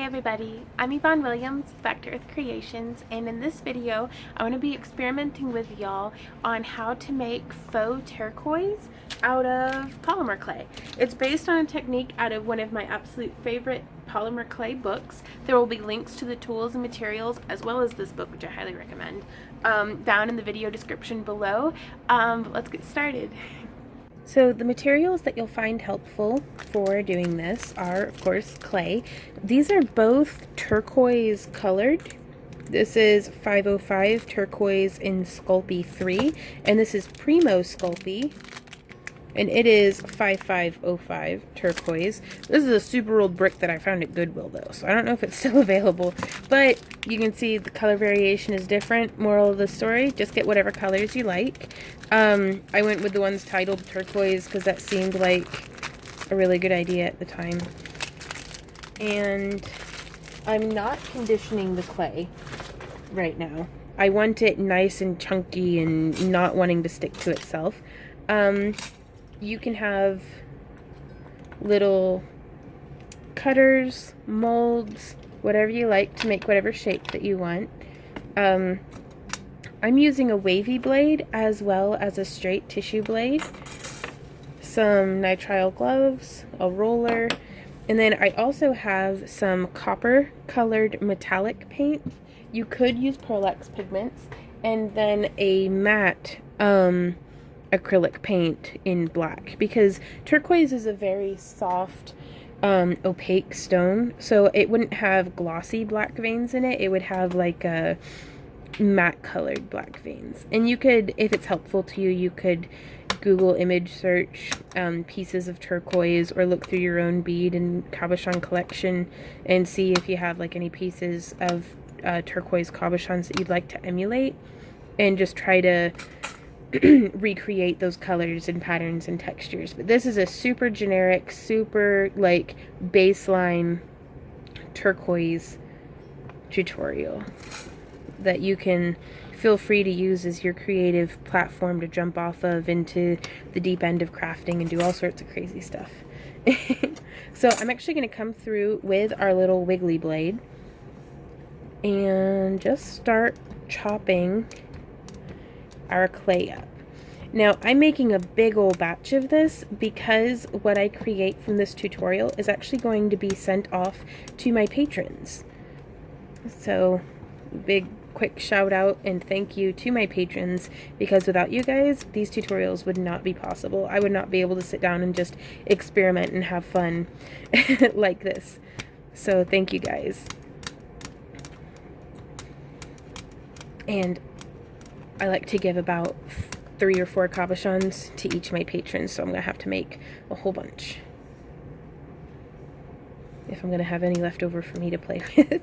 everybody, I'm Yvonne Williams, Back to Earth Creations, and in this video I want to be experimenting with y'all on how to make faux turquoise out of polymer clay. It's based on a technique out of one of my absolute favorite polymer clay books. There will be links to the tools and materials as well as this book, which I highly recommend, down in the video description below. But let's get started. So the materials that you'll find helpful for doing this are, of course, clay. These are both turquoise colored. This is 505 turquoise in Sculpey 3, and this is Primo Sculpey, and it is 5505 turquoise. This is a super old brick that I found at Goodwill though, so I don't know if it's still available, but you can see the color variation is different. Moral of the story, just get whatever colors you like. I went with the ones titled turquoise because that seemed like a really good idea at the time. And I'm not conditioning the clay right now. I want it nice and chunky and not wanting to stick to itself. You can have little cutters, molds, whatever you like to make whatever shape that you want. I'm using a wavy blade as well as a straight tissue blade, some nitrile gloves, a roller, and then I also have some copper colored metallic paint. You could use Pearl-Ex pigments, and then a matte acrylic paint in black, because turquoise is a very soft opaque stone, so it wouldn't have glossy black veins in it. It would have like a matte colored black veins. And you could, if it's helpful to you, you could Google image search pieces of turquoise, or look through your own bead and cabochon collection and see if you have like any pieces of turquoise cabochons that you'd like to emulate, and just try to recreate those colors and patterns and textures. But this is a super generic, super like baseline turquoise tutorial that you can feel free to use as your creative platform to jump off of into the deep end of crafting and do all sorts of crazy stuff. So I'm actually going to come through with our little wiggly blade and just start chopping our clay up. Now I'm making a big old batch of this because what I create from this tutorial is actually going to be sent off to my patrons. So big quick shout out and thank you to my patrons, because without you guys these tutorials would not be possible. I would not be able to sit down and just experiment and have fun like this. So thank you guys. And I like to give about 3 or 4 cabochons to each of my patrons, so I'm going to have to make a whole bunch if I'm going to have any left over for me to play with.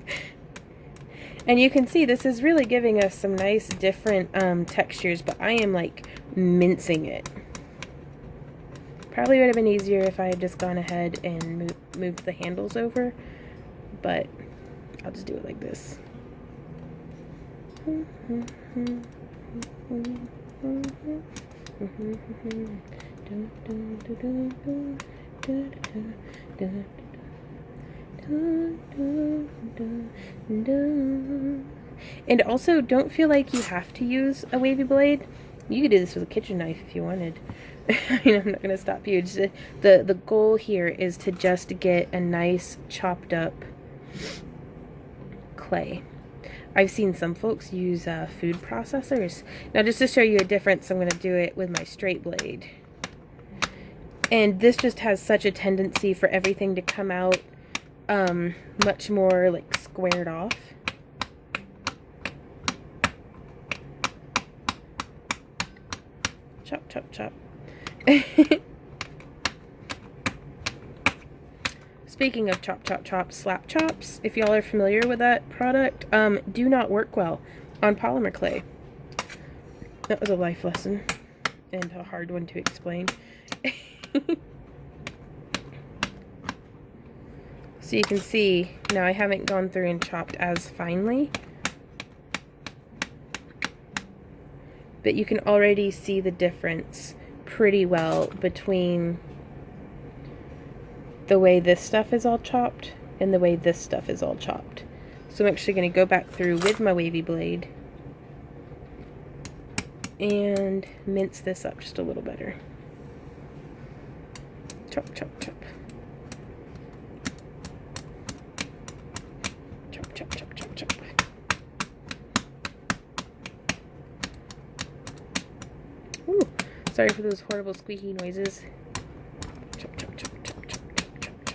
And you can see this is really giving us some nice different textures, but I am like mincing it. Probably would have been easier if I had just gone ahead and moved the handles over, but I'll just do it like this. And also, don't feel like you have to use a wavy blade. You could do this with a kitchen knife if you wanted. I mean, I'm not going to stop you. Just, the goal here is to just get a nice chopped up clay. I've seen some folks use food processors. Now, just to show you a difference, I'm going to do it with my straight blade. And this just has such a tendency for everything to come out much more like squared off. Chop, chop, chop. Speaking of chop, chop, chop, slap chops, if y'all are familiar with that product, do not work well on polymer clay. That was a life lesson and a hard one to explain. So you can see, now I haven't gone through and chopped as finely, but you can already see the difference pretty well between the way this stuff is all chopped and the way this stuff is all chopped. So I'm actually going to go back through with my wavy blade and mince this up just a little better. Chop, chop, chop. Chop, chop, chop, chop, chop. Ooh, sorry for those horrible squeaky noises. Chop, chop, chop, chop, chop, chop, chop, chop.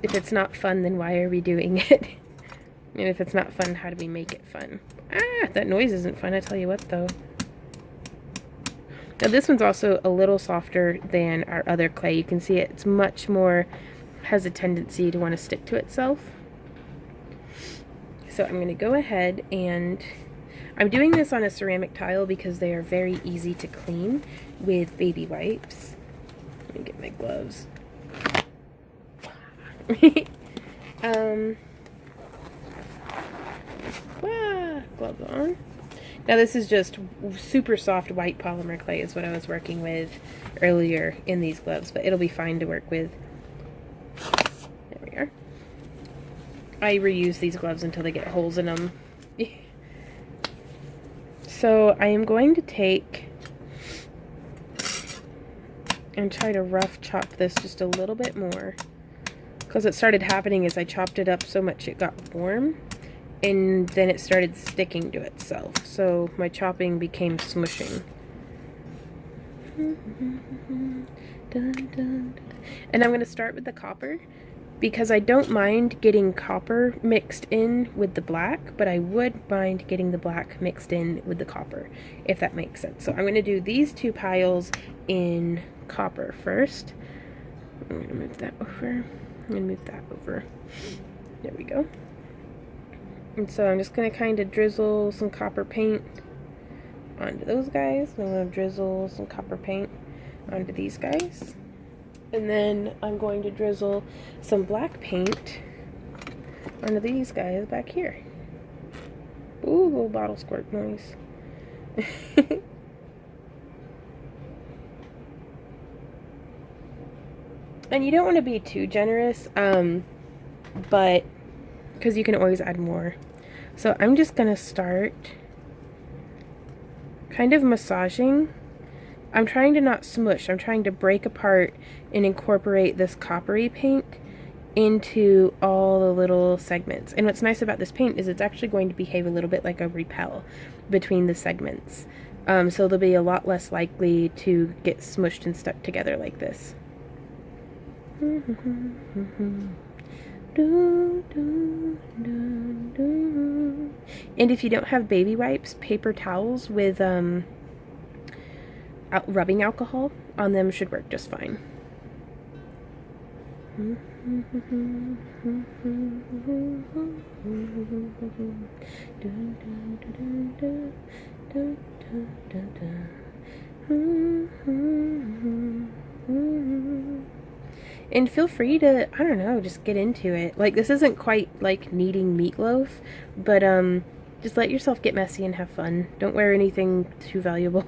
If it's not fun, then why are we doing it? And if it's not fun, how do we make it fun? Ah, that noise isn't fun, I tell you what, though. Now this one's also a little softer than our other clay. You can see it's much more, has a tendency to want to stick to itself. So I'm going to go ahead and, I'm doing this on a ceramic tile because they are very easy to clean with baby wipes. Let me get my gloves. Gloves on. Now this is just super soft white polymer clay is what I was working with earlier in these gloves, but it'll be fine to work with. There we are. I reuse these gloves until they get holes in them. So I am going to take and try to rough chop this just a little bit more, because what started happening is I chopped it up so much it got warm, and then it started sticking to itself. So my chopping became smushing. And I'm going to start with the copper, because I don't mind getting copper mixed in with the black, but I would mind getting the black mixed in with the copper, if that makes sense. So I'm going to do these two piles in copper first. I'm going to move that over. I'm going to move that over. There we go. And so I'm just going to kind of drizzle some copper paint onto those guys. I'm going to drizzle some copper paint onto these guys. And then I'm going to drizzle some black paint onto these guys back here. Ooh, little bottle squirt noise. And you don't want to be too generous, but because you can always add more. So I'm just going to start kind of massaging. I'm trying to not smush. I'm trying to break apart and incorporate this coppery paint into all the little segments. And what's nice about this paint is it's actually going to behave a little bit like a repel between the segments. So they'll be a lot less likely to get smushed and stuck together like this. And if you don't have baby wipes, paper towels with rubbing alcohol on them should work just fine. And feel free to, I don't know, just get into it. Like, this isn't quite like kneading meatloaf, but just let yourself get messy and have fun. Don't wear anything too valuable.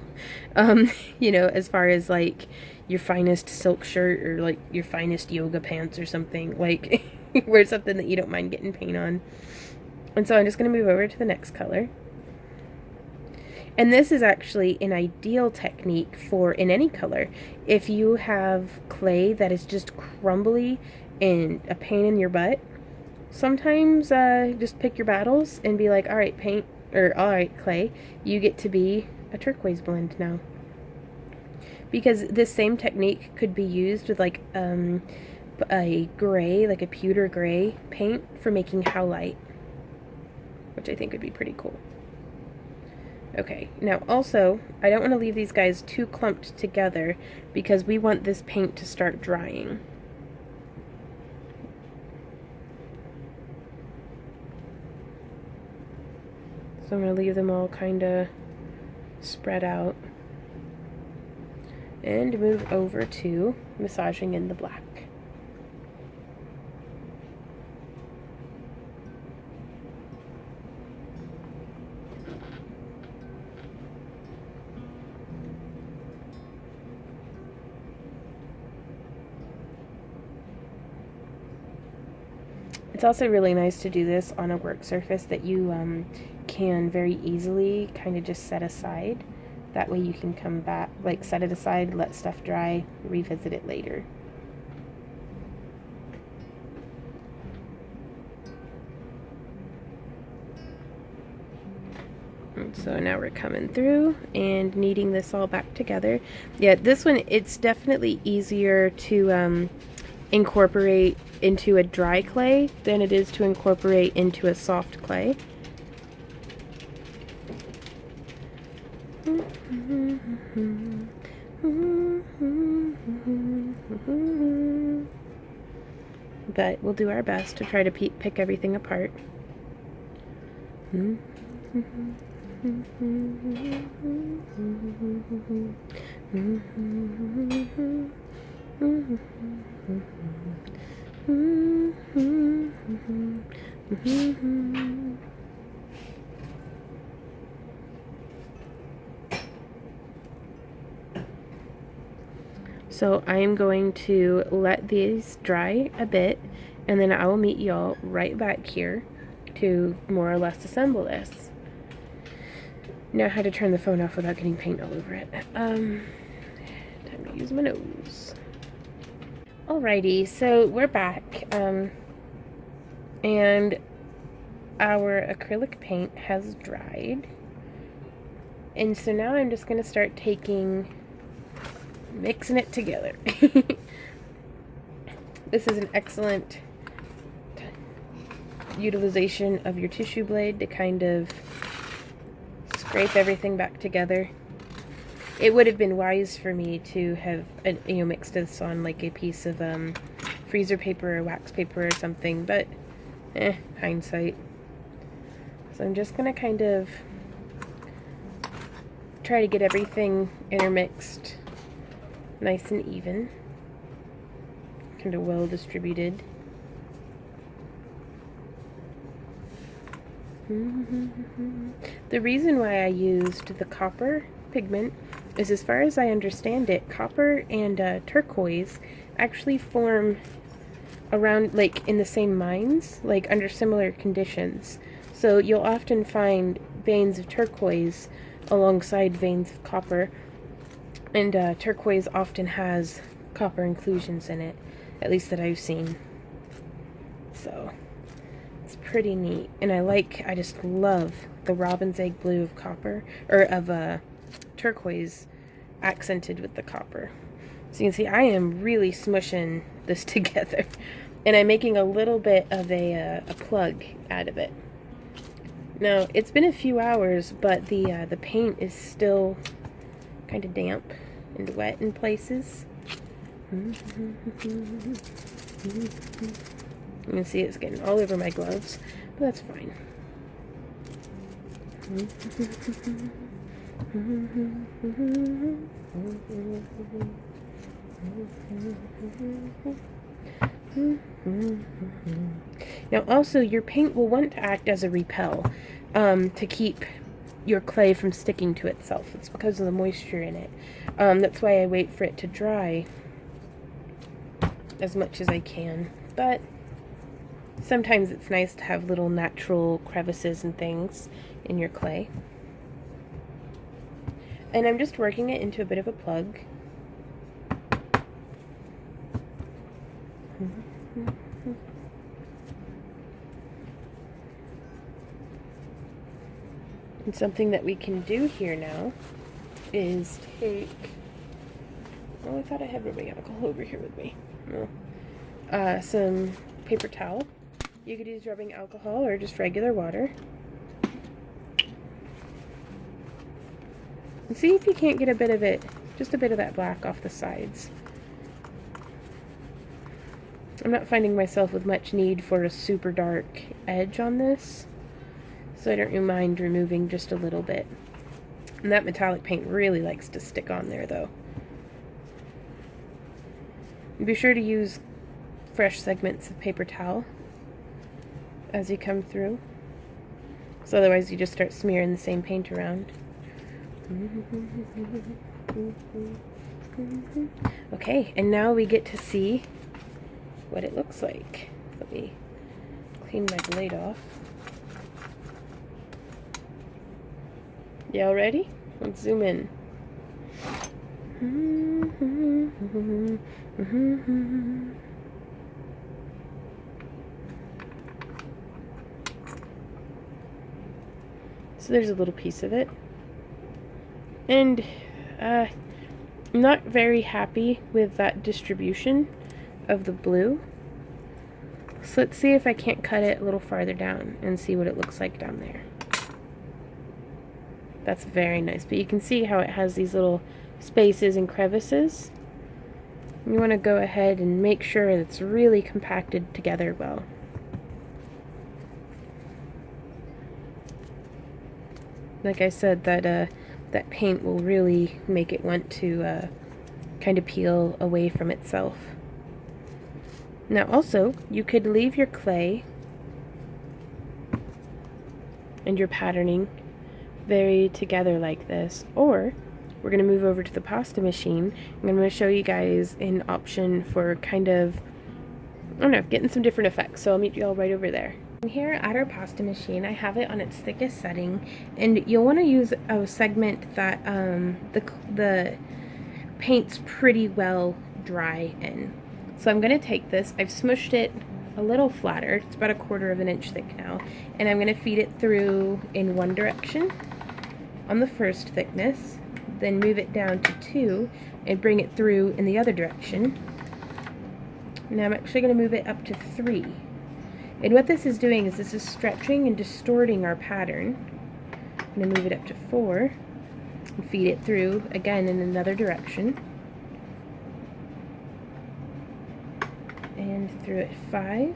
You know, as far as like your finest silk shirt or like your finest yoga pants or something. Like, wear something that you don't mind getting paint on. And so I'm just going to move over to the next color. And this is actually an ideal technique for in any color. If you have clay that is just crumbly and a pain in your butt, sometimes just pick your battles and be like, all right, paint, or all right, clay, you get to be a turquoise blend now. Because this same technique could be used with like a gray, like a pewter gray paint for making howlite, which I think would be pretty cool. Okay, now also, I don't want to leave these guys too clumped together because we want this paint to start drying. So I'm going to leave them all kind of spread out and move over to massaging in the black. It's also really nice to do this on a work surface that you can very easily kind of just set aside. That way you can come back, like set it aside, let stuff dry, revisit it later. So now we're coming through and kneading this all back together. Yeah, this one, it's definitely easier to incorporate into a dry clay than it is to incorporate into a soft clay. But we'll do our best to try to pick everything apart. So I am going to let these dry a bit, and then I will meet y'all right back here to more or less assemble this. Now how to turn the phone off without getting paint all over it. Time to use my nose. Alrighty, so we're back, and our acrylic paint has dried. And so now I'm just going to start mixing it together. This is an excellent utilization of your tissue blade to kind of scrape everything back together. It would have been wise for me to have mixed this on like a piece of freezer paper or wax paper or something, but hindsight. So I'm just gonna kind of try to get everything intermixed nice and even, kind of well distributed. The reason why I used the copper pigment is, as far as I understand it, copper and turquoise actually form around, like, in the same mines, like under similar conditions. So you'll often find veins of turquoise alongside veins of copper, and turquoise often has copper inclusions in it, at least that I've seen. So it's pretty neat, and I just love the robin's egg blue of copper, or of turquoise accented with the copper. So you can see I am really smushing this together, and I'm making a little bit of a plug out of it. Now, it's been a few hours, but the paint is still kind of damp and wet in places. You can see it's getting all over my gloves, but that's fine. Now also, your paint will want to act as a repel to keep your clay from sticking to itself. It's because of the moisture in it. That's why I wait for it to dry as much as I can. But sometimes it's nice to have little natural crevices and things in your clay. And I'm just working it into a bit of a plug. And something that we can do here now is take, oh, I thought I had rubbing alcohol over here with me. No. Some paper towel. You could use rubbing alcohol or just regular water. And see if you can't get a bit of it, just a bit of that black off the sides. I'm not finding myself with much need for a super dark edge on this, so I don't mind removing just a little bit. And that metallic paint really likes to stick on there, though. Be sure to use fresh segments of paper towel as you come through, so otherwise you just start smearing the same paint around. Okay, and now we get to see what it looks like. Let me clean my blade off. Y'all ready? Let's zoom in. So there's a little piece of it. And I'm not very happy with that distribution of the blue. So let's see if I can't cut it a little farther down and see what it looks like down there. That's very nice, but you can see how it has these little spaces and crevices. You want to go ahead and make sure it's really compacted together well. Like I said, that paint will really make it want to kind of peel away from itself. Now also, you could leave your clay and your patterning very together like this, or we're going to move over to the pasta machine and I'm going to show you guys an option for kind of, I don't know, getting some different effects. So I'll meet you all right over there. Here at our pasta machine, I have it on its thickest setting, and you'll want to use a segment that the paint's pretty well dry in. So I'm going to take this, I've smushed it a little flatter, it's about 1/4 inch thick now, and I'm going to feed it through in one direction on the first thickness, then move it down to 2 and bring it through in the other direction. Now I'm actually going to move it up to 3. And what this is doing is this is stretching and distorting our pattern. I'm going to move it up to 4 and feed it through again in another direction. And through at 5.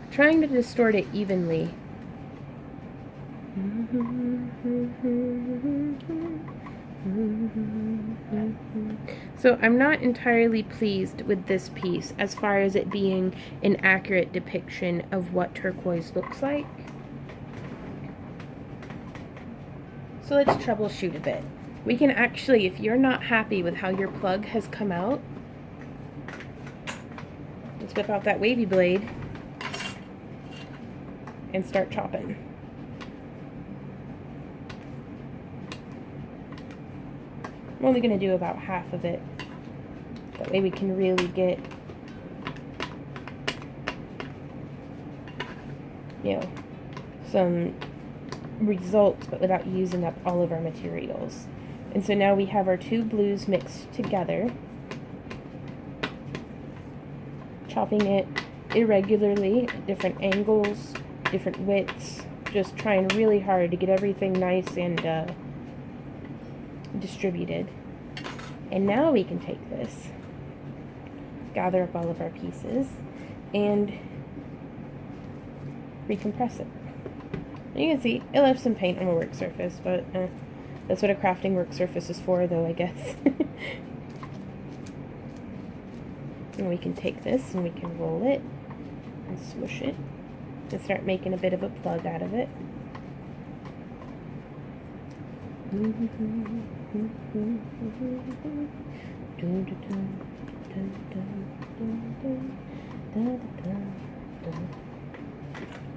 Trying to distort it evenly. So I'm not entirely pleased with this piece as far as it being an accurate depiction of what turquoise looks like. So let's troubleshoot a bit. We can actually, if you're not happy with how your plug has come out, let's whip out that wavy blade and start chopping. I'm only going to do about half of it. That way we can really get, you know, some results, but without using up all of our materials. And so now we have our two blues mixed together. Chopping it irregularly at different angles, different widths, just trying really hard to get everything nice and distributed. And now we can take this, gather up all of our pieces, and recompress it. And you can see it left some paint on a work surface, but that's what a crafting work surface is for, though, I guess. And we can take this and we can roll it and swoosh it and start making a bit of a plug out of it.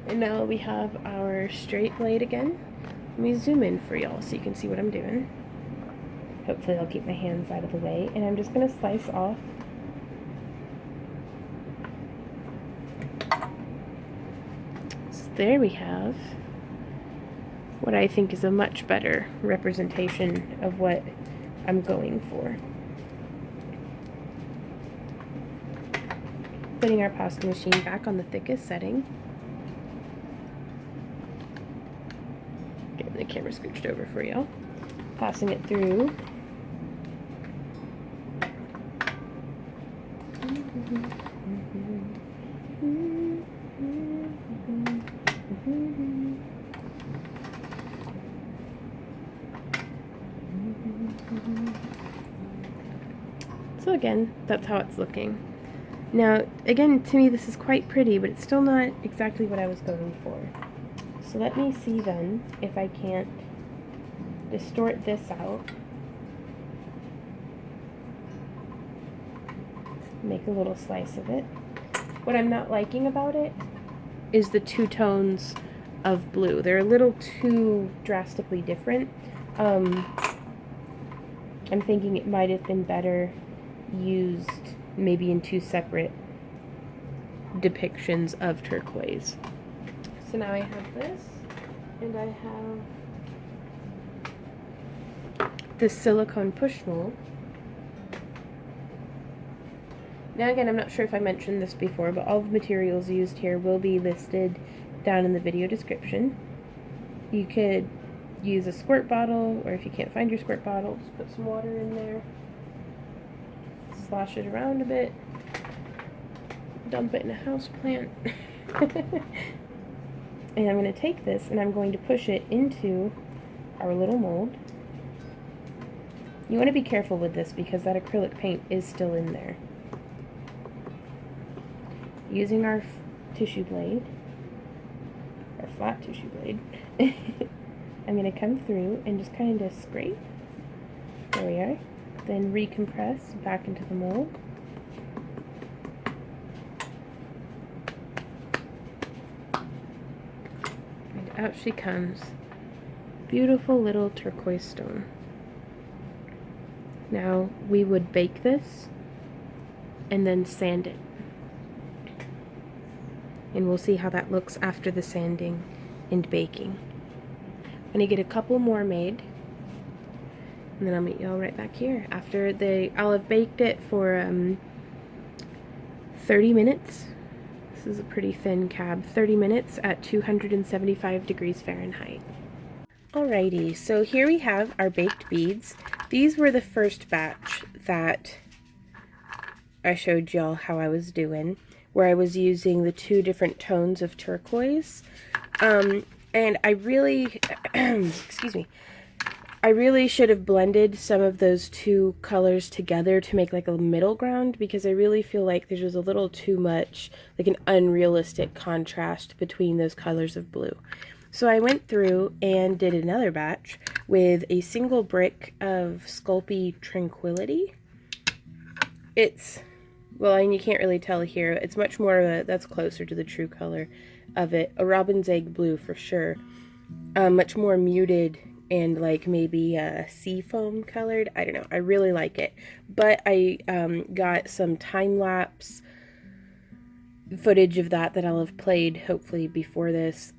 And now we have our straight blade again. Let me zoom in for y'all so you can see what I'm doing. Hopefully I'll keep my hands out of the way, and I'm just going to slice off there we have what I think is a much better representation of what I'm going for. Putting our pasta machine back on the thickest setting. Getting the camera scooched over for y'all. Passing it through. So again, that's how it's looking. Now, again, to me this is quite pretty, but it's still not exactly what I was going for. So let me see then if I can't distort this out. Make a little slice of it. What I'm not liking about it is the two tones of blue. They're a little too drastically different. I'm thinking it might have been better used maybe in two separate depictions of turquoise. So now I have this, and I have this silicone push mold. Now again, I'm not sure if I mentioned this before, but all the materials used here will be listed down in the video description. You could use a squirt bottle, or if you can't find your squirt bottle, just put some water in there, slosh it around a bit, dump it in a house plant. And I'm going to take this and I'm going to push it into our little mold. You want to be careful with this because that acrylic paint is still in there. Using our tissue blade, our flat tissue blade, I'm going to come through and just kind of scrape. There we are. Then recompress back into the mold. And out she comes. Beautiful little turquoise stone. Now we would bake this and then sand it. And we'll see how that looks after the sanding and baking. I'm gonna get a couple more made, and then I'll meet y'all right back here after I'll have baked it for 30 minutes. This is a pretty thin cab. 30 minutes at 275 degrees Fahrenheit. Alrighty, so here we have our baked beads. These were the first batch that I showed y'all how I was doing, where I was using the two different tones of turquoise. And I really, excuse me, I really should have blended some of those two colors together to make like a middle ground, because I really feel like there was a little too much, like an unrealistic contrast between those colors of blue. So I went through and did another batch with a single brick of Sculpey Tranquility. It's, well, and you can't really tell here, it's much more of a, that's closer to the true color of it, a robin's egg blue for sure. Much more muted and like maybe sea foam colored. I don't know, I really like it. But I got some time-lapse footage of that I'll have played hopefully before this.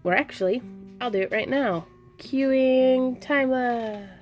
Or actually, I'll do it right now. Cueing time-lapse.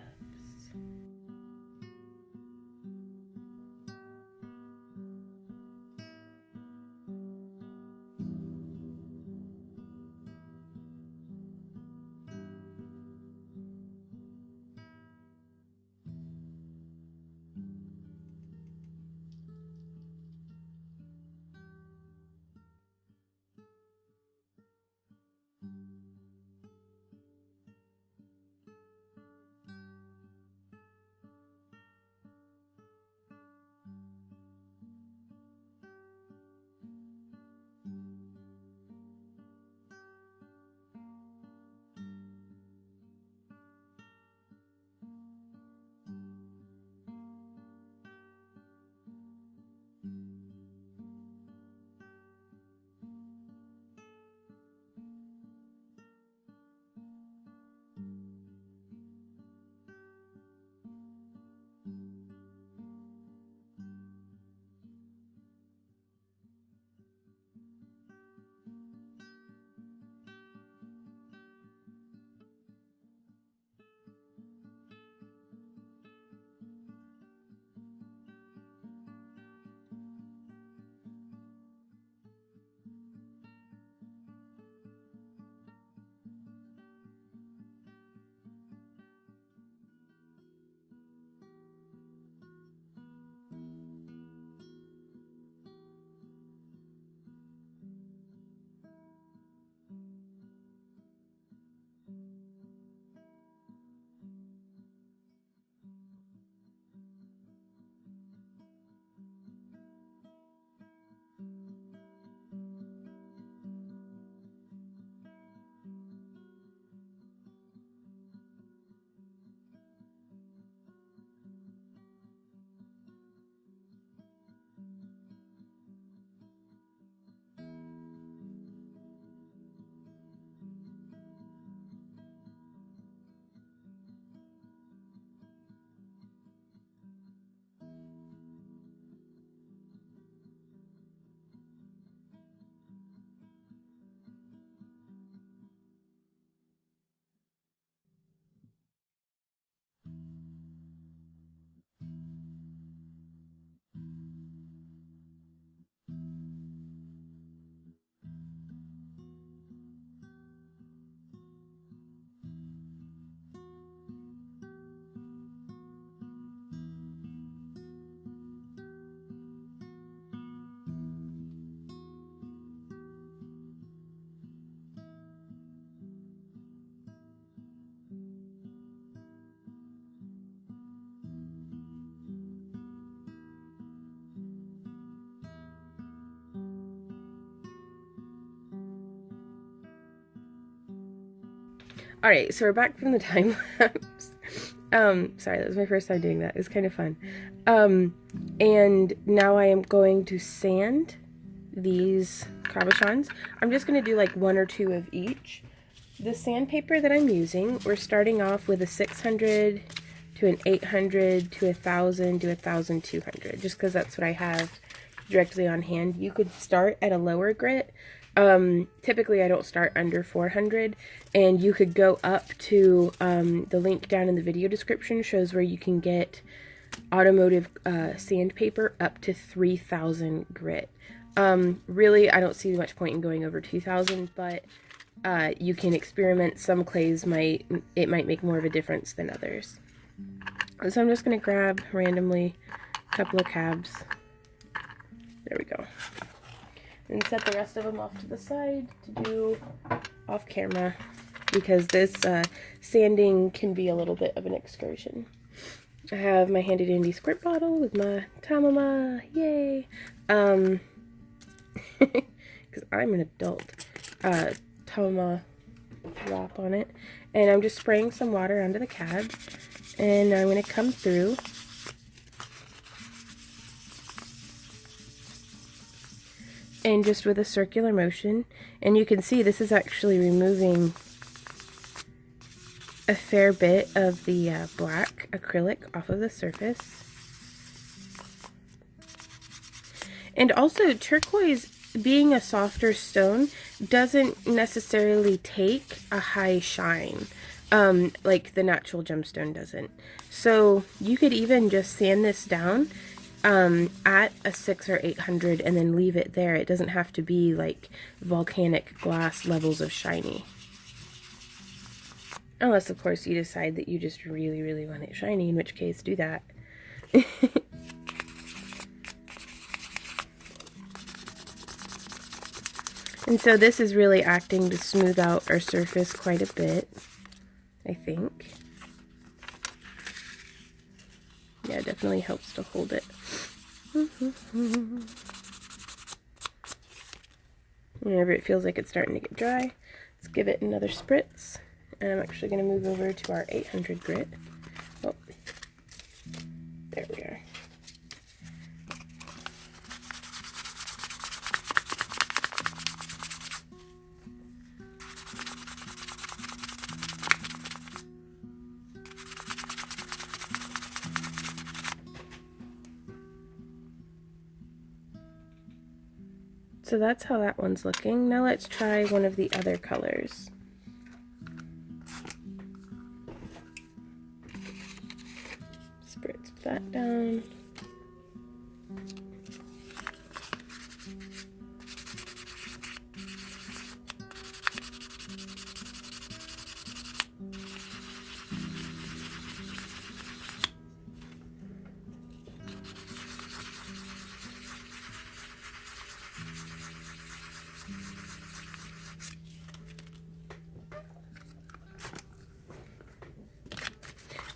Alright, so we're back from the time lapse. Sorry, that was my first time doing that. It was kind of fun. And now I am going to sand these cabochons. I'm just going to do like 1 or 2 of each. The sandpaper that I'm using, we're starting off with a 600 to an 800 to 1000 to 1200, just because that's what I have directly on hand. You could start at a lower grit. Typically I don't start under 400, and you could go up to, the link down in the video description shows where you can get automotive sandpaper up to 3000 grit. Really, I don't see much point in going over 2000, but you can experiment. Some clays might make more of a difference than others. So I'm just going to grab randomly a couple of cabs. There we go. And set the rest of them off to the side to do off camera, because this sanding can be a little bit of an excursion. I have my handy dandy squirt bottle with my Tamama, yay! Because I'm an adult. Tamama drop on it, and I'm just spraying some water onto the cab, and I'm going to come through and just with a circular motion, and you can see this is actually removing a fair bit of the black acrylic off of the surface. And also, turquoise, being a softer stone, doesn't necessarily take a high shine like the natural gemstone doesn't. So you could even just sand this down at a 600 or 800 and then leave it there. It doesn't have to be like volcanic glass levels of shiny. Unless, of course, you decide that you just really, really want it shiny, in which case, do that. And so this is really acting to smooth out our surface quite a bit, I think. Yeah, it definitely helps to hold it. Whenever it feels like it's starting to get dry, let's give it another spritz. And I'm actually going to move over to our 800 grit. Oh, there we are. So that's how that one's looking. Now let's try one of the other colors. Spritz that down.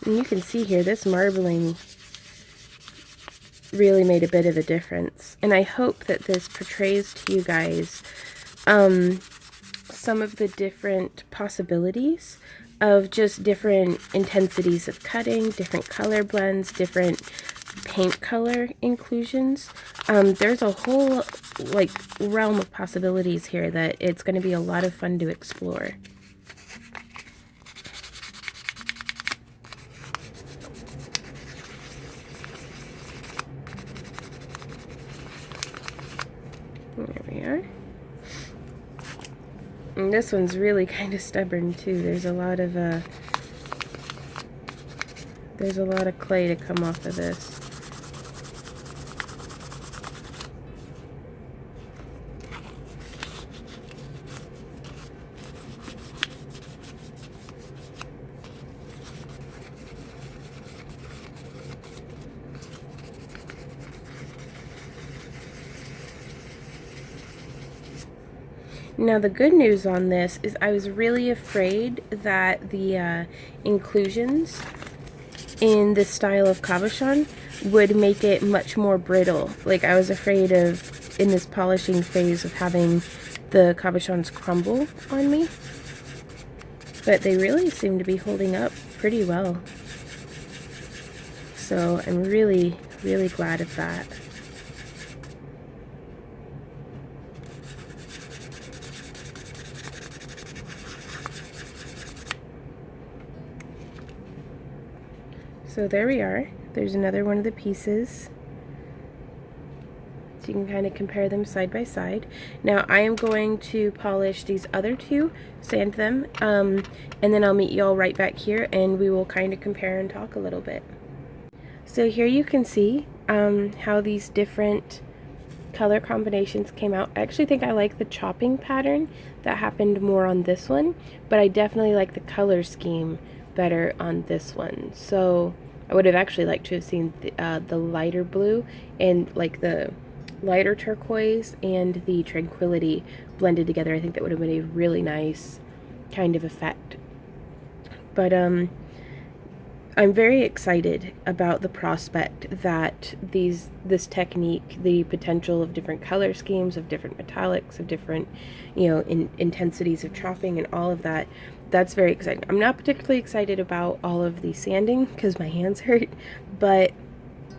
And you can see here, this marbling really made a bit of a difference. And I hope that this portrays to you guys some of the different possibilities of just different intensities of cutting, different color blends, different paint color inclusions. There's a whole like realm of possibilities here that it's going to be a lot of fun to explore. There we are. And this one's really kind of stubborn too. There's a lot of clay to come off of this. Now the good news on this is I was really afraid that the inclusions in this style of cabochon would make it much more brittle. Like I was afraid of, in this polishing phase, of having the cabochons crumble on me. but they really seem to be holding up pretty well. So I'm really, really glad of that. So there we are. There's another one of the pieces. So you can kind of compare them side by side. Now I am going to polish these other two, sand them, and then I'll meet y'all right back here and we will kind of compare and talk a little bit. So here you can see how these different color combinations came out. I actually think I like the chopping pattern that happened more on this one, but I definitely like the color scheme better on this one. So I would have actually liked to have seen the lighter blue and like the lighter turquoise and the tranquility blended together. I think that would have been a really nice kind of effect. But I'm very excited about the prospect that this technique, the potential of different color schemes, of different metallics, of different, intensities of chopping and all of that, that's very exciting. I'm not particularly excited about all of the sanding because my hands hurt, but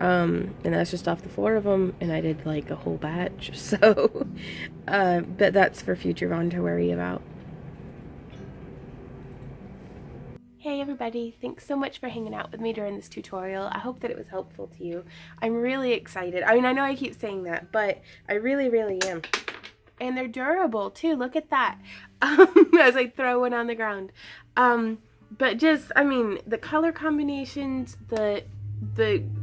and that's just off the 4 of them, and I did like a whole batch, so but that's for future Vaughn to worry about. Hey everybody, thanks so much for hanging out with me during this tutorial. I hope that it was helpful to you. I'm really excited. I mean, I know I keep saying that, but I really, really am. And they're durable too, look at that, as I throw one on the ground. But just, I mean, the color combinations, the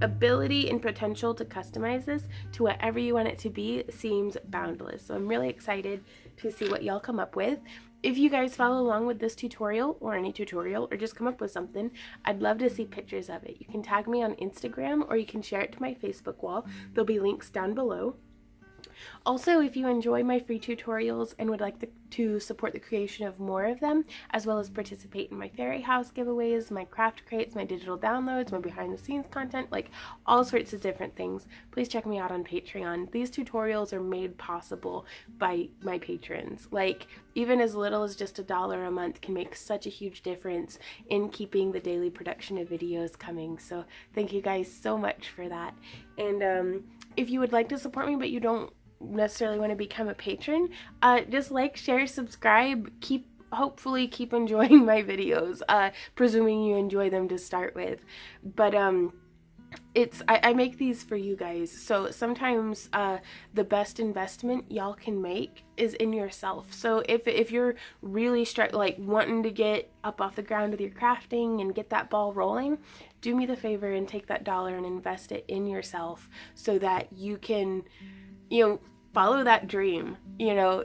ability and potential to customize this to whatever you want it to be seems boundless. So I'm really excited to see what y'all come up with. If you guys follow along with this tutorial or any tutorial or just come up with something, I'd love to see pictures of it. You can tag me on Instagram or you can share it to my Facebook wall. There'll be links down below. Also, if you enjoy my free tutorials and would like to support the creation of more of them, as well as participate in my fairy house giveaways, my craft crates, my digital downloads, my behind the scenes content, like all sorts of different things, please check me out on Patreon. These tutorials are made possible by my patrons. Like, even as little as just $1 a month can make such a huge difference in keeping the daily production of videos coming. So thank you guys so much for that. And if you would like to support me but you don't necessarily want to become a patron, just like, share, subscribe, hopefully keep enjoying my videos, presuming you enjoy them to start with. But I make these for you guys, so sometimes the best investment y'all can make is in yourself. So if you're really like wanting to get up off the ground with your crafting and get that ball rolling, do me the favor and take that $1 and invest it in yourself so that you can follow that dream,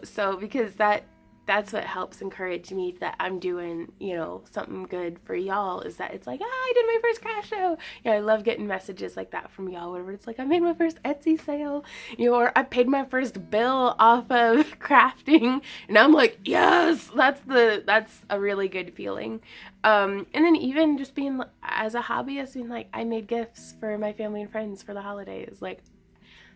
so because that's what helps encourage me that I'm doing, something good for y'all, is that it's like, I did my first craft show. I love getting messages like that from y'all, where it's like, I made my first Etsy sale, or I paid my first bill off of crafting, and I'm like, yes, that's a really good feeling. And then even just being, as a hobbyist, being like, I made gifts for my family and friends for the holidays,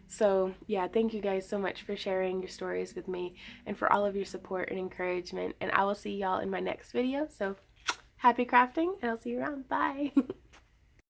so yeah, thank you guys so much for sharing your stories with me and for all of your support and encouragement. And I will see y'all in my next video. So happy crafting, and I'll see you around. Bye.